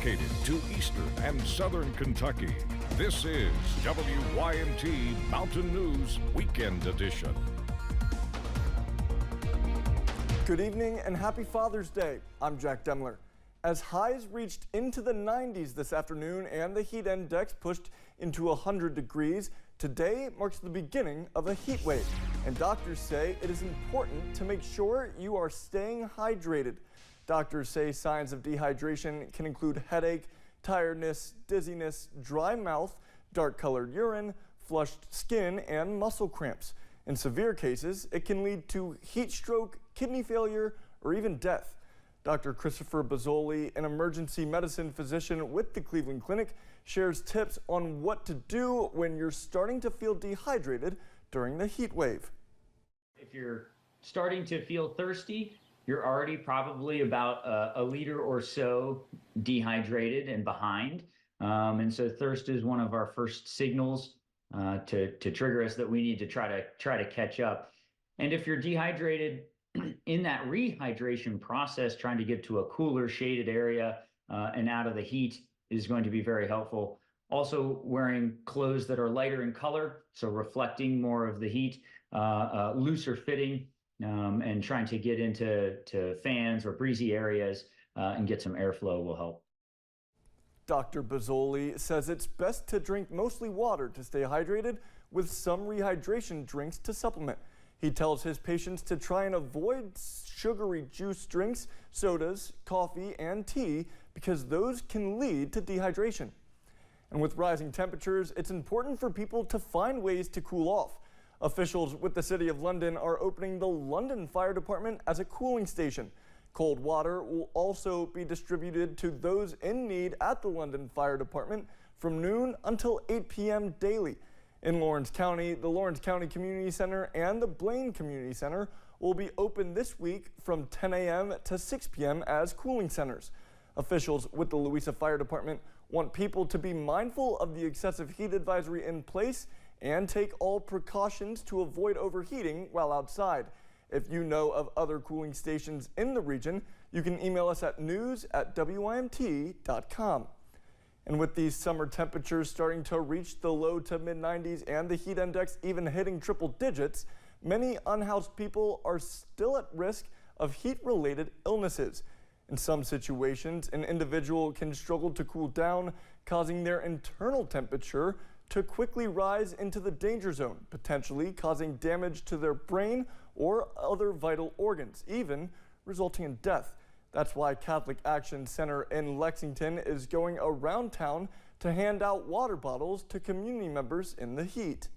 dedicated to eastern and southern Kentucky. This is WYMT Mountain News Weekend Edition. Good evening and happy Father's Day. I'm Jack Demler. As highs reached into the 90s this afternoon and the heat index pushed into 100 degrees, today marks the beginning of a heat wave. And doctors say it is important to make sure you are staying hydrated. Doctors say signs of dehydration can include headache, tiredness, dizziness, dry mouth, dark-colored urine, flushed skin, and muscle cramps. In severe cases, it can lead to heat stroke, kidney failure, or even death. Dr. Christopher Bozzoli, an emergency medicine physician with the Cleveland Clinic, shares tips on what to do when you're starting to feel dehydrated during the heat wave. If you're starting to feel thirsty, you're already probably about a liter or so dehydrated and behind. And so thirst is one of our first signals to trigger us that we need to try to catch up. And if you're dehydrated in that rehydration process, trying to get to a cooler shaded area and out of the heat is going to be very helpful. Also wearing clothes that are lighter in color, so reflecting more of the heat, looser fitting, and trying to get into fans or breezy areas and get some airflow will help. Dr. Bozzoli says it's best to drink mostly water to stay hydrated, with some rehydration drinks to supplement. He tells his patients to try and avoid sugary juice drinks, sodas, coffee, and tea because those can lead to dehydration. And with rising temperatures, it's important for people to find ways to cool off. Officials with the City of London are opening the London Fire Department as a cooling station. Cold water will also be distributed to those in need at the London Fire Department from noon until 8 p.m. daily. In Lawrence County, the Lawrence County Community Center and the Blaine Community Center will be open this week from 10 a.m. to 6 p.m. as cooling centers. Officials with the Louisa Fire Department want people to be mindful of the excessive heat advisory in place and take all precautions to avoid overheating while outside. If you know of other cooling stations in the region, you can email us at news@wymt.com. And with these summer temperatures starting to reach the low to mid-90s and the heat index even hitting triple digits, many unhoused people are still at risk of heat-related illnesses. In some situations, an individual can struggle to cool down, causing their internal temperature to quickly rise into the danger zone, potentially causing damage to their brain or other vital organs, even resulting in death. That's why Catholic Action Center in Lexington is going around town to hand out water bottles to community members in the heat.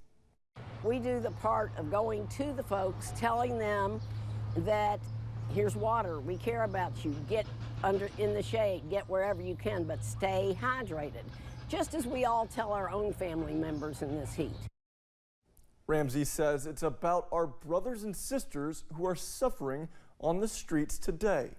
We do the part of going to the folks, telling them that here's water, we care about you, get in the shade, get wherever you can, but stay hydrated, just as we all tell our own family members in this heat. Ramsey says it's about our brothers and sisters who are suffering on the streets today.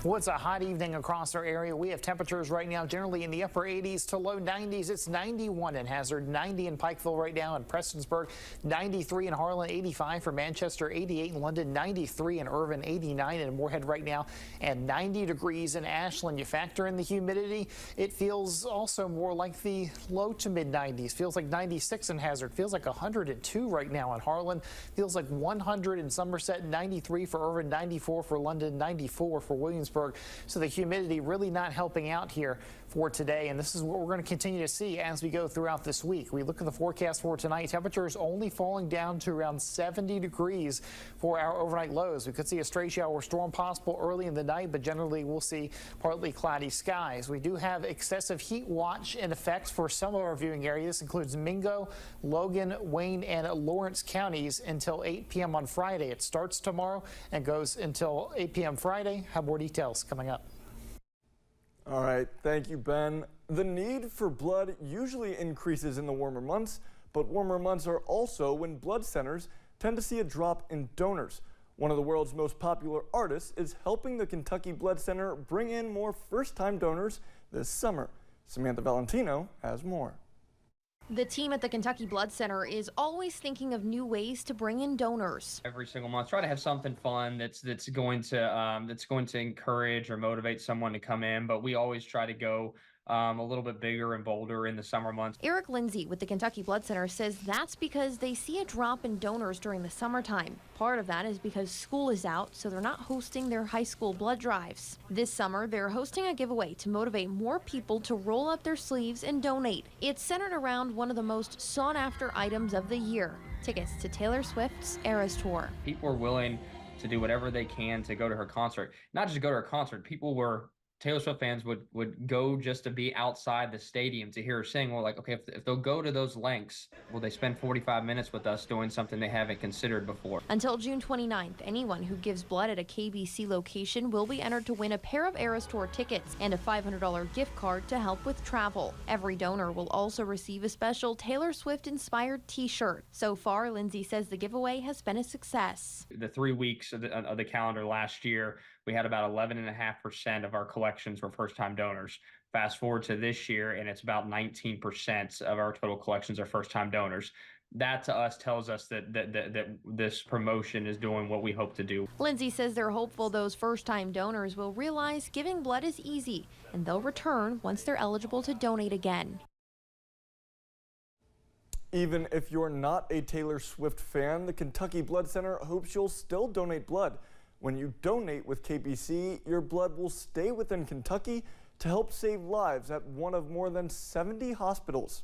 Well, it's a hot evening across our area. We have temperatures right now generally in the upper 80s to low 90s. It's 91 in Hazard, 90 in Pikeville right now, in Prestonsburg, 93 in Harlan, 85 for Manchester, 88 in London, 93 in Irvin, 89 in Moorhead right now, and 90 degrees in Ashland. You factor in the humidity, it feels also more like the low to mid 90s. Feels like 96 in Hazard, feels like 102 right now in Harlan, feels like 100 in Somerset, 93 for Irvin, 94 for London, 94 for Williamsburg. So the humidity really not helping out here for today, and this is what we're going to continue to see as we go throughout this week. We look at the forecast for tonight. Temperatures only falling down to around 70 degrees for our overnight lows. We could see a stray shower or storm possible early in the night, but generally we'll see partly cloudy skies. We do have excessive heat watch in effect for some of our viewing areas. This includes Mingo, Logan, Wayne, and Lawrence counties until 8 p.m. on Friday. It starts tomorrow and goes until 8 p.m. Friday. Have more details coming up. All right, thank you, Ben. The need for blood usually increases in the warmer months, but warmer months are also when blood centers tend to see a drop in donors. One of the world's most popular artists is helping the Kentucky Blood Center bring in more first-time donors this summer. Samantha Valentino has more. The team at the Kentucky Blood Center is always thinking of new ways to bring in donors. Every single month, try to have something fun that's going to encourage or motivate someone to come in. But we always try to go a little bit bigger and bolder in the summer months. Eric Lindsay with the Kentucky Blood Center says that's because they see a drop in donors during the summertime. Part of that is because school is out, so they're not hosting their high school blood drives. This summer, they're hosting a giveaway to motivate more people to roll up their sleeves and donate. It's centered around one of the most sought-after items of the year, tickets to Taylor Swift's Eras Tour. People are willing to do whatever they can to go to her concert. Not just go to her concert, Taylor Swift fans would go just to be outside the stadium to hear her sing. Well, like, okay, if they'll go to those lengths, will they spend 45 minutes with us doing something they haven't considered before? Until June 29th, anyone who gives blood at a KBC location will be entered to win a pair of Eras Tour tickets and a $500 gift card to help with travel. Every donor will also receive a special Taylor Swift-inspired t-shirt. So far, Lindsay says the giveaway has been a success. The 3 weeks of the calendar last year, we had about 11.5% of our collections were first-time donors. Fast forward to this year, and it's about 19% of our total collections are first-time donors. That to us tells us that this promotion is doing what we hope to do. Lindsay says they're hopeful those first-time donors will realize giving blood is easy, and they'll return once they're eligible to donate again. Even if you're not a Taylor Swift fan, the Kentucky Blood Center hopes you'll still donate blood. When you donate with KBC, your blood will stay within Kentucky to help save lives at one of more than 70 hospitals.